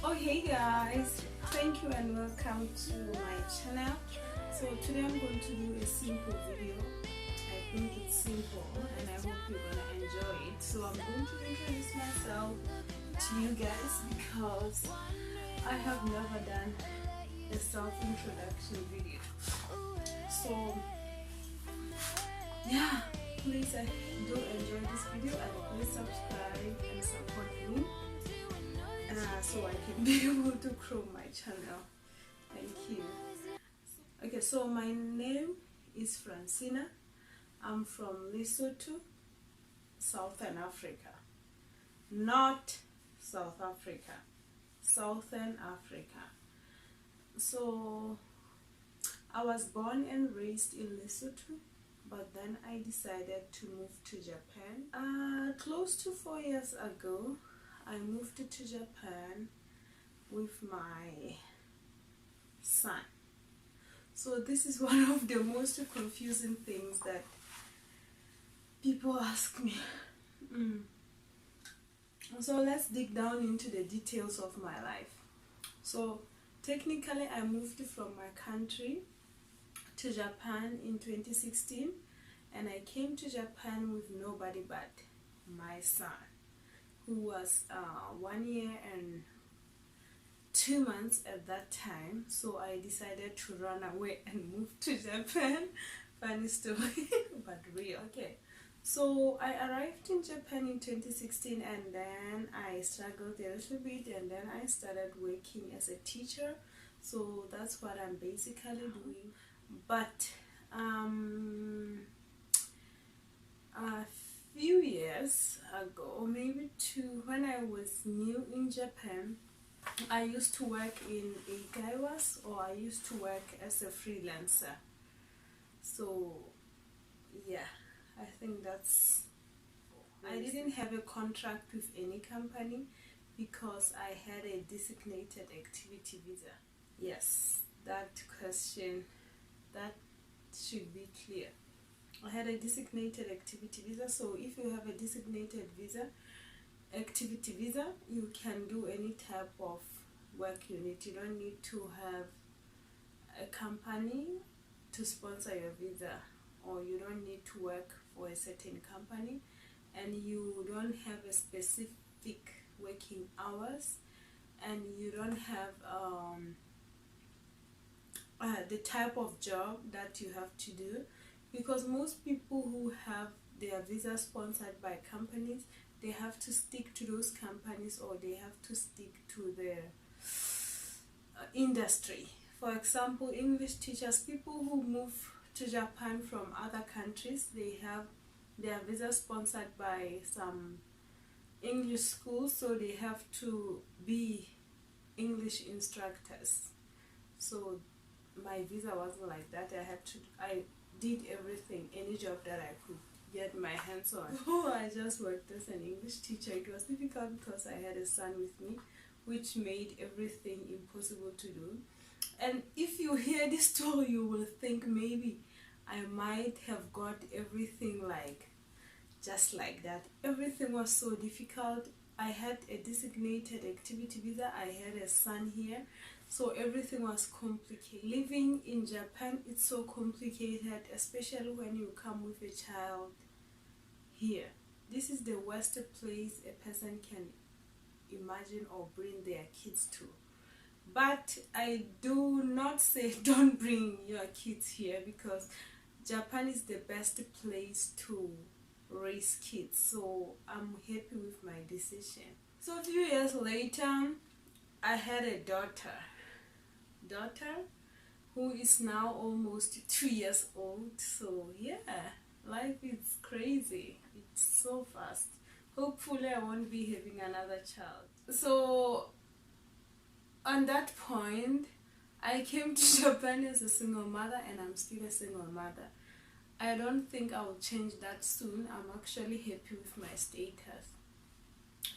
Oh hey guys, thank you and welcome to my channel. So today I'm going to do a simple video. I think it's simple and I hope you're gonna enjoy it. So I'm going to introduce myself to you guys because I have never done a self-introduction video. So yeah, please do enjoy this video and please subscribe and support me so I can be able to grow my channel. Thank you. Okay, so my name is Francina. I'm from Lesotho, Southern Africa. Not South Africa, Southern Africa. So I was born and raised in Lesotho, but then I decided to move to Japan. Close to 4 years ago, I moved to Japan with my son. So this is one of the most confusing things that people ask me. So let's dig down into the details of my life. So technically I moved from my country to Japan in 2016, and I came to Japan with nobody but my son, who was 1 year and 2 months at that time. So I decided to run away and move to Japan. Funny story but real. Okay, so I arrived in Japan in 2016 and then I struggled a little bit and then I started working as a teacher. So that's what I'm basically doing. But a few years ago, maybe two, when I was new in Japan, I used to work in Igaiwas, or I used to work as a freelancer. So yeah, I think that's, I didn't have a contract with any company because I had a designated activity visa. Yes, that question, that should be clear. I had a designated activity visa. So if you have a designated activity visa, you can do any type of work you need. You don't need to have a company to sponsor your visa, or you don't need to work for a certain company, and you don't have a specific working hours, and you don't have the type of job that you have to do. Because most people who have their visa sponsored by companies, they have to stick to those companies, or they have to stick to their industry. For example, English teachers, people who move to Japan from other countries, they have their visa sponsored by some English schools, so they have to be English instructors. So my visa wasn't like that. I did everything, any job that I could get my hands on. Oh, I just worked as an English teacher. It was difficult because I had a son with me, which made everything impossible to do. And if you hear this story, you will think maybe I might have got everything like just like that. Everything was so difficult. I had a designated activity visa. I had a son here. So everything was complicated. Living in Japan, it's so complicated, especially when you come with a child here. This is the worst place a person can imagine or bring their kids to. But I do not say don't bring your kids here, because Japan is the best place to raise kids. So I'm happy with my decision. So a few years later, I had a daughter who is now almost 2 years old. So yeah, life is crazy. It's so fast. Hopefully I won't be having another child. So on that point, I came to Japan as a single mother, and I'm still a single mother. I don't think I will change that soon. I'm actually happy with my status.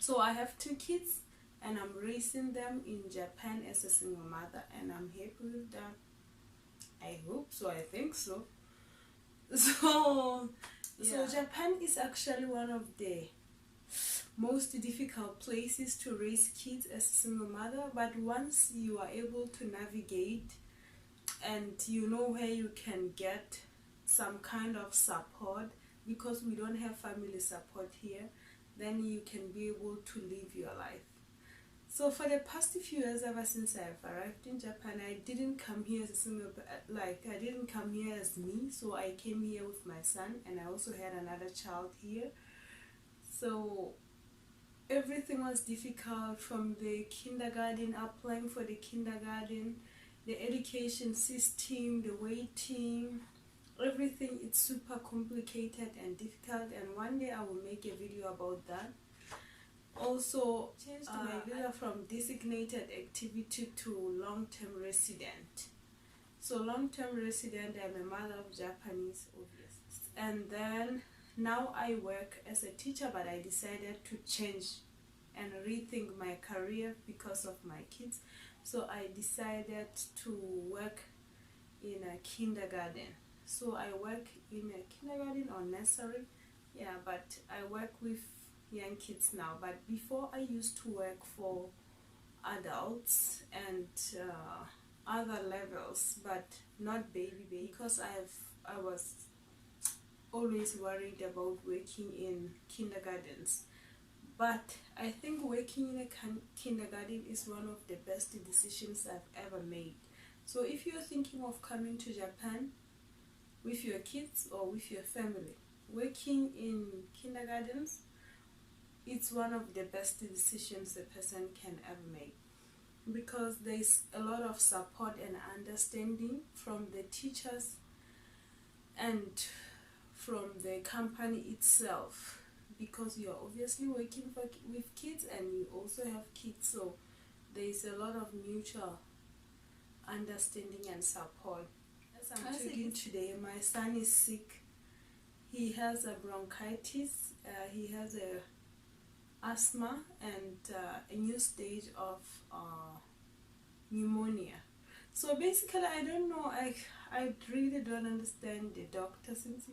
So I have 2 kids, and I'm raising them in Japan as a single mother, and I'm happy with that. I hope so. I think so. So Japan is actually one of the most difficult places to raise kids as a single mother, but once you are able to navigate and you know where you can get some kind of support, because we don't have family support here, then you can be able to live your life. So for the past few years, ever since I've arrived in Japan, I didn't come here as a single, like I didn't come here as me. So I came here with my son, and I also had another child here. So everything was difficult, from the kindergarten, applying for the kindergarten, the education system, the waiting, everything. It's super complicated and difficult, and one day I will make a video about that. Also changed my visa from designated activity to long-term resident. So long-term resident, I'm a mother of Japanese, obvious, and then now I work as a teacher, but I decided to change and rethink my career because of my kids. So I decided to work in a kindergarten. So I work in a kindergarten or nursery, yeah, but I work with young kids now. But before, I used to work for adults and other levels, but not baby, because I was always worried about working in kindergartens. But I think working in a kindergarten is one of the best decisions I've ever made. So if you're thinking of coming to Japan with your kids or with your family, working in kindergartens, it's one of the best decisions a person can ever make, because there's a lot of support and understanding from the teachers and from the company itself, because you're obviously working with kids and you also have kids, so there's a lot of mutual understanding and support. As I'm talking today, my son is sick. He has a bronchitis, he has a asthma, and a new stage of pneumonia. So basically, I don't know, I really don't understand the doctor, since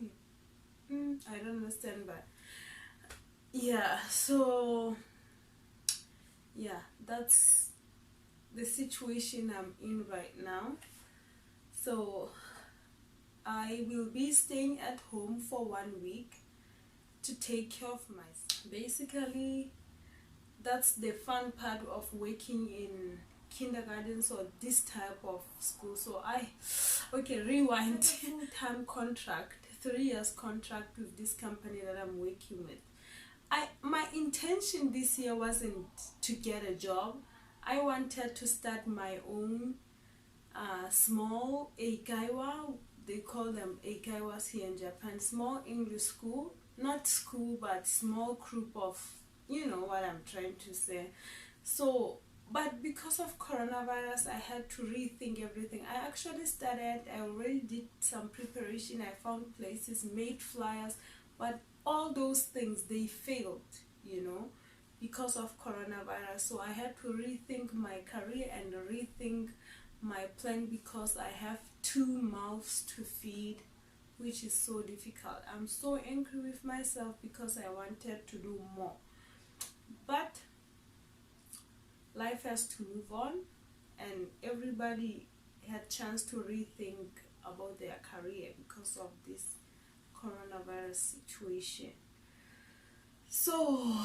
I don't understand, but yeah, so yeah, that's the situation I'm in right now. So I will be staying at home for 1 week to take care of myself. Basically, that's the fun part of working in kindergartens or this type of school. So rewind. Full-time contract, 3 years contract with this company that I'm working with. My intention this year wasn't to get a job. I wanted to start my own small eikaiwa. They call them eikaiwas here in Japan. Small English school. Not school, but small group of, you know what I'm trying to say. So, but because of coronavirus, I had to rethink everything. I actually started, I already did some preparation. I found places, made flyers, but all those things, they failed, you know, because of coronavirus. So I had to rethink my career and rethink my plan, because I have 2 mouths to feed, which is so difficult. I'm so angry with myself because I wanted to do more. But life has to move on, and everybody had chance to rethink about their career because of this coronavirus situation. So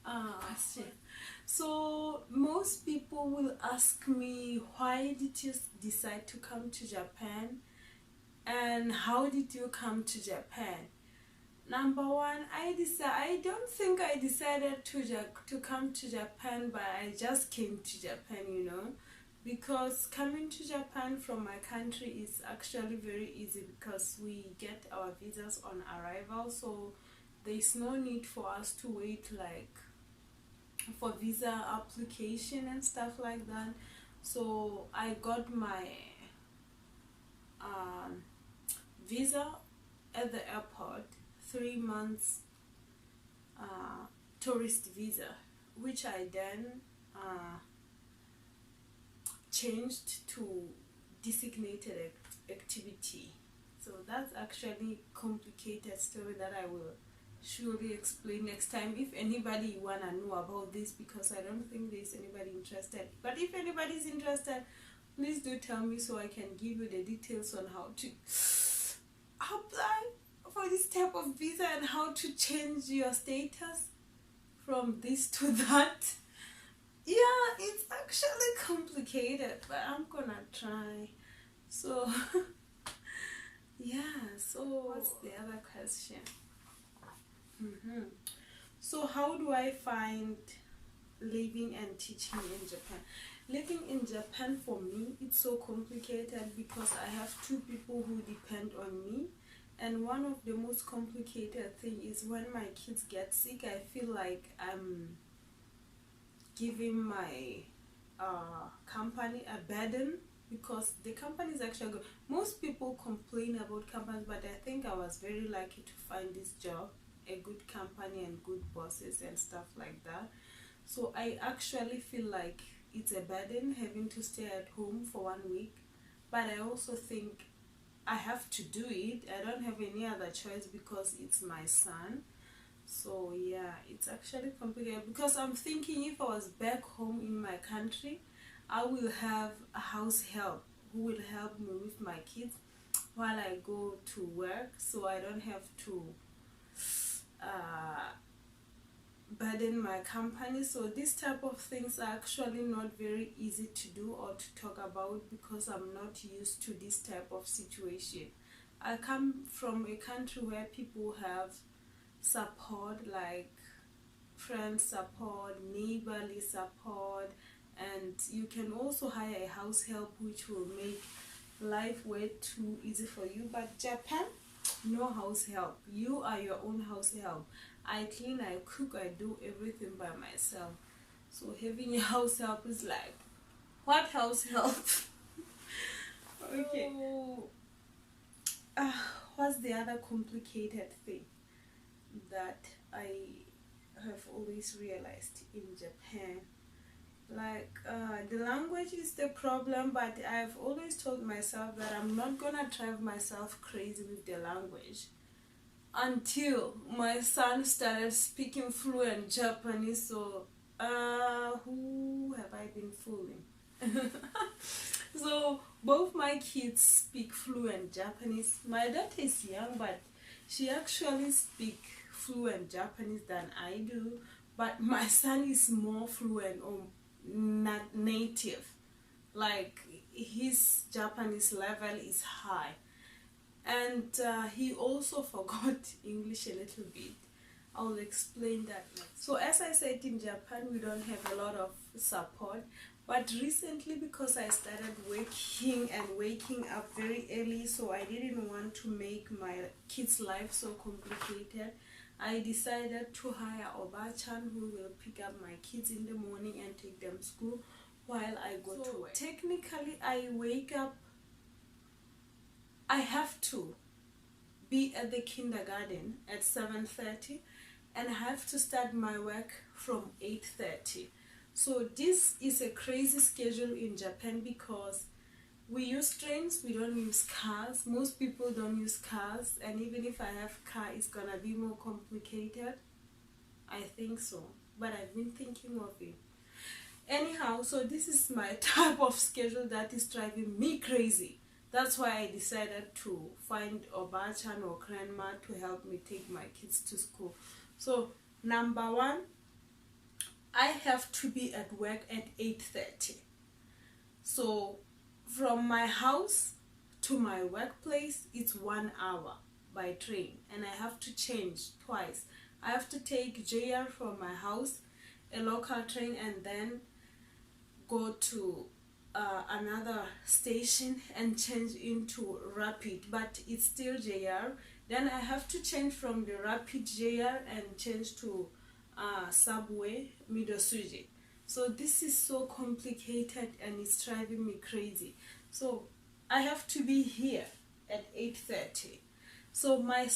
question. So most people will ask me, why did you decide to come to Japan, and how did you come to Japan? Number one, I don't think I decided to come to Japan, but I just came to Japan, you know, because coming to Japan from my country is actually very easy, because we get our visas on arrival, so there's no need for us to wait like for visa application and stuff like that. So I got my visa at the airport, 3 months tourist visa, which I then changed to designated activity. So that's actually a complicated story that I will surely explain next time if anybody wanna know about this, because I don't think there's anybody interested. But if anybody's interested, please do tell me so I can give you the details on how to apply for this type of visa and how to change your status from this to that. Yeah, it's actually complicated, but I'm gonna try. So yeah, so what's the other question? So how do I find living and teaching in Japan? Living in Japan for me, it's so complicated because I have two people who depend on me. And one of the most complicated thing is when my kids get sick, I feel like I'm giving my company a burden, because the company is actually good. Most people complain about companies, but I think I was very lucky to find this job, a good company and good bosses and stuff like that. So I actually feel like it's a burden having to stay at home for 1 week, but I also think I have to do it. I don't have any other choice because it's my son. So yeah, it's actually complicated because I'm thinking if I was back home in my country, I will have a house help who will help me with my kids while I go to work, so I don't have to burden my company. So this type of things are actually not very easy to do or to talk about because I'm not used to this type of situation. I come from a country where people have support, like friend support, neighborly support, and you can also hire a house help, which will make life way too easy for you. But Japan, no house help. You are your own house help. I clean, I cook, I do everything by myself. So having a house help is like, what house help? Okay. So, what's the other complicated thing that I have always realized in Japan? Like the language is the problem, but I've always told myself that I'm not gonna drive myself crazy with the language until my son started speaking fluent Japanese. So who have I been fooling? So both my kids speak fluent Japanese. My daughter is young, but she actually speaks fluent Japanese than I do, but my son is more fluent or not native. Like his Japanese level is high, and he also forgot English a little bit. I'll explain that next. So as I said, in Japan we don't have a lot of support, but recently, because I started working and waking up very early, so I didn't want to make my kids' life so complicated, I decided to hire Oba-chan who will pick up my kids in the morning and take them to school while I go to work. Technically, I wake up, I have to be at the kindergarten at 7:30 and I have to start my work from 8:30. So this is a crazy schedule in Japan because we use trains, we don't use cars. Most people don't use cars, and even if I have car, it's gonna be more complicated. I think so, but I've been thinking of it. Anyhow, so this is my type of schedule that is driving me crazy. That's why I decided to find Oba-chan or grandma to help me take my kids to school. So number one, I have to be at work at 8:30. So from my house to my workplace, it's 1 hour by train, and I have to change twice. I have to take JR from my house, a local train, and then go to another station and change into Rapid, but it's still JR. Then I have to change from the Rapid JR and change to Subway Midosuji. So this is so complicated and it's driving me crazy. So I have to be here at 8:30. So my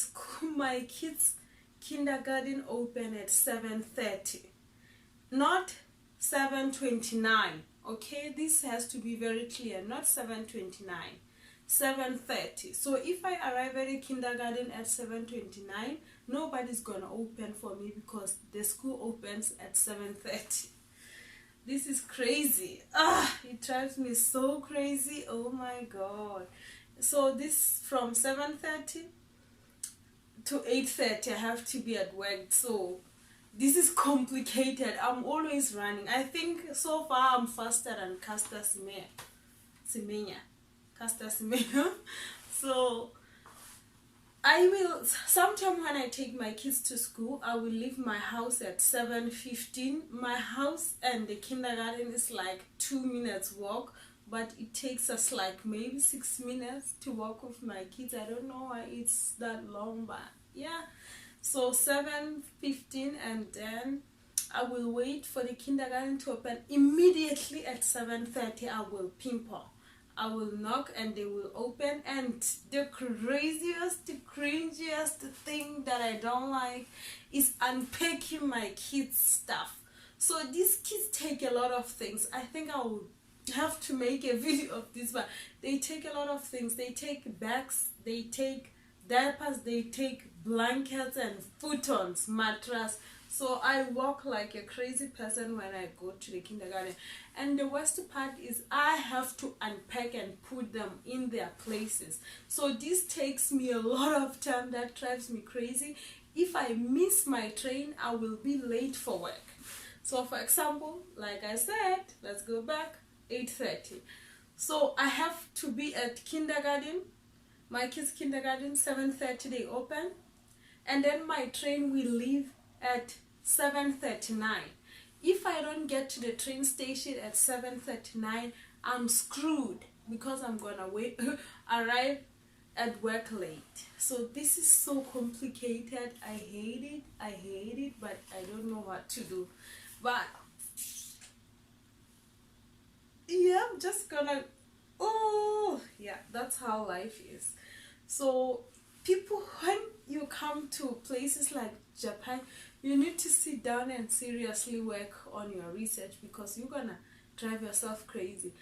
kids' kindergarten open at 7:30, not 7:29. Okay, this has to be very clear, not 7:29. 7:30. So if I arrive at the kindergarten at 7:29, nobody's gonna open for me because the school opens at 7:30. This is crazy. It drives me so crazy. Oh my god. So this from 7:30 to 8:30 I have to be at work. So this is complicated. I'm always running. I think so far I'm faster than Caster Semenya. So I will, sometime when I take my kids to school, I will leave my house at 7:15. My house and the kindergarten is like 2 minutes walk, but it takes us like maybe 6 minutes to walk with my kids. I don't know why it's that long, but yeah. So 7:15, and then I will wait for the kindergarten to open. Immediately at 7:30 I will pimple. I will knock and they will open. And the craziest, the cringiest thing that I don't like is unpacking my kids' stuff. So these kids take a lot of things. I think I will have to make a video of this, but they take a lot of things. They take bags, they take diapers, they take blankets and futons, mattress. So I walk like a crazy person when I go to the kindergarten. And the worst part is I have to unpack and put them in their places. So this takes me a lot of time. That drives me crazy. If I miss my train, I will be late for work. So for example, like I said, let's go back, 8:30. So I have to be at kindergarten, my kids' kindergarten, 7:30 they open. And then my train will leave at 7:39. If I don't get to the train station at 7:39, I'm screwed because I'm gonna arrive at work late. So this is so complicated. I hate it, but I don't know what to do. But yeah, I'm just gonna, that's how life is. So people, when you come to places like Japan, you need to sit down and seriously work on your research because you're gonna drive yourself crazy.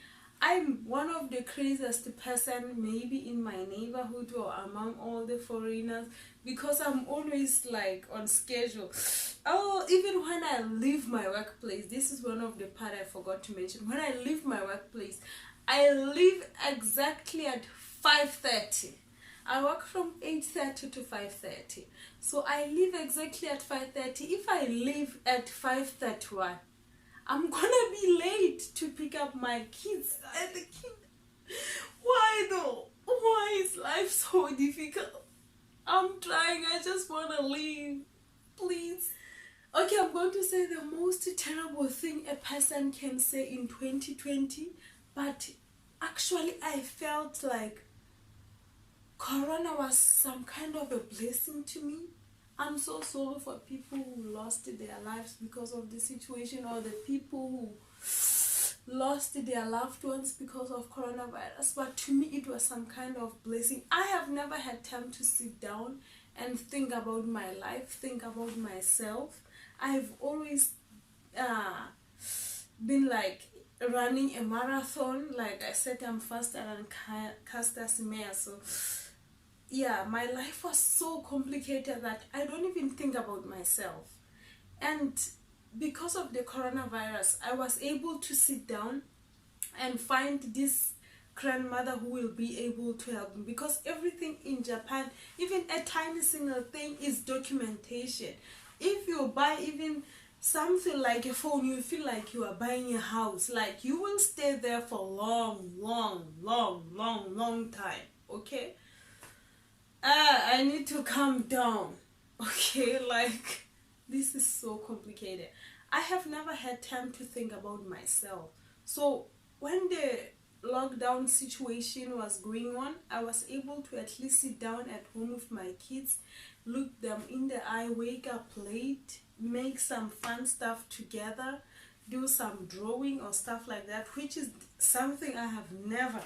I'm one of the craziest person maybe in my neighborhood or among all the foreigners because I'm always like on schedule. Oh, even when I leave my workplace, this is one of the part I forgot to mention. When I leave my workplace, I leave exactly at 5:30. I work from 8:30 to 5:30. So I leave exactly at 5:30. If I leave at 5:31, I'm gonna be late to pick up my kids at the Why though? Why is life so difficult? I'm trying, I just wanna leave. Please. Okay, I'm going to say the most terrible thing a person can say in 2020, but actually I felt like Corona was some kind of a blessing to me. I'm so sorry for people who lost their lives because of the situation, or the people who lost their loved ones because of coronavirus. But to me, it was some kind of blessing. I have never had time to sit down and think about my life, think about myself. I've always been like running a marathon. Like I said, I'm faster than Caster Semenya. So yeah, my life was so complicated that I don't even think about myself. And because of the coronavirus, I was able to sit down and find this grandmother who will be able to help me, because everything in Japan, even a tiny single thing, is documentation. If you buy even something like a phone, you feel like you are buying a house. Like you will stay there for long time. Okay, I need to calm down. Okay, like this is so complicated. I have never had time to think about myself. So when the lockdown situation was going on, I was able to at least sit down at home with my kids, look them in the eye, wake up late, make some fun stuff together, do some drawing or stuff like that, which is something I have never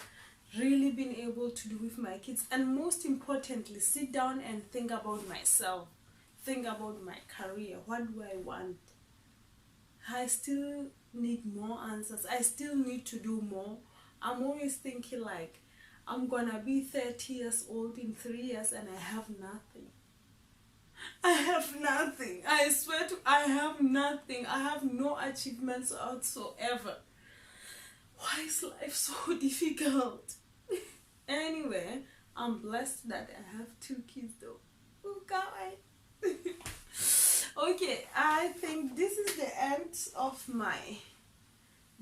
really been able to do with my kids. And most importantly, sit down and think about myself, think about my career. What do I want? I still need more answers. I still need to do more. I'm always thinking like I'm gonna be 30 years old in 3 years and I have nothing. I have nothing. I swear to I have nothing. I have no achievements whatsoever. Why is life so difficult? Anyway, I'm blessed that I have 2 kids though. Oh God. Okay, I think this is the end of my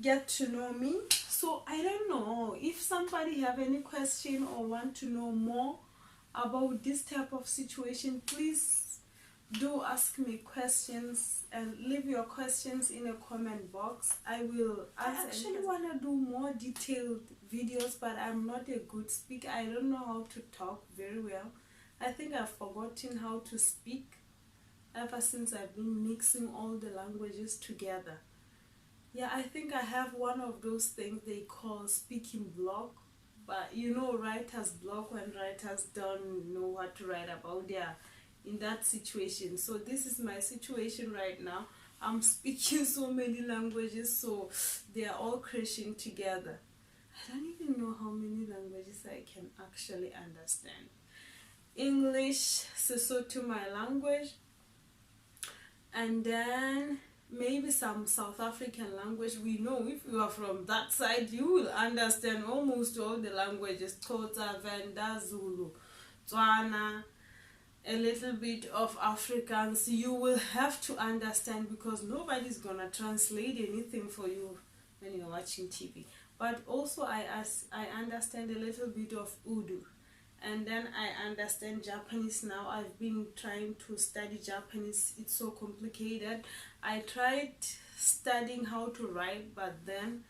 get to know me. So I don't know if somebody have any question or want to know more about this type of situation, please do ask me questions and leave your questions in a comment box. I will answer. I actually want to do more detailed videos, but I'm not a good speaker. I don't know how to talk very well. I think I've forgotten how to speak ever since I've been mixing all the languages together. Yeah, I think I have one of those things they call speaking block. But you know, writer's block, when writers don't know what to write about, they are in that situation. So this is my situation right now. I'm speaking so many languages, so they are all crashing together. I don't even know how many languages I can actually understand. English, Sesotho, my language, and then maybe some South African language. We know if you are from that side, you will understand almost all the languages. Xhosa, Venda, Zulu, Tswana, a little bit of Afrikaans. You will have to understand because nobody's gonna translate anything for you when you're watching TV. But also I understand a little bit of Urdu. And then I understand Japanese now. I've been trying to study Japanese. It's so complicated. I tried studying how to write, but then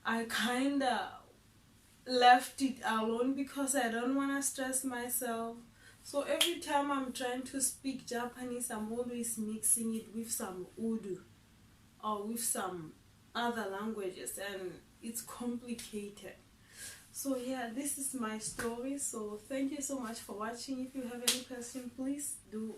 I kinda left it alone because I don't want to stress myself. So every time I'm trying to speak Japanese, I'm always mixing it with some Urdu or with some other languages, and it's complicated. So yeah, this is my story. So thank you so much for watching. If you have any question, please do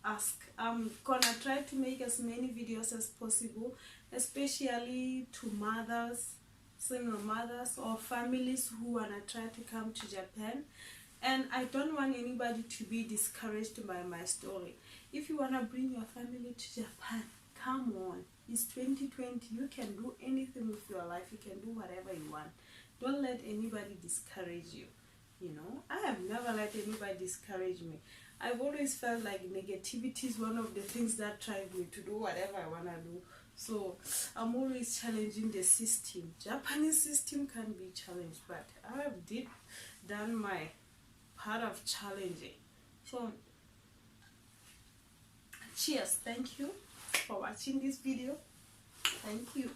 ask. I'm gonna try to make as many videos as possible, especially to mothers, single mothers, or families who wanna try to come to Japan. And I don't want anybody to be discouraged by my story. If you wanna bring your family to Japan, come on. It's 2020. You can do anything with your life. You can do whatever you want. Don't let anybody discourage you. You know, I have never let anybody discourage me. I've always felt like negativity is one of the things that drive me to do whatever I want to do. So I'm always challenging the system. Japanese system can be challenged, but I have done my part of challenging. So cheers. Thank you for watching this video. Thank you.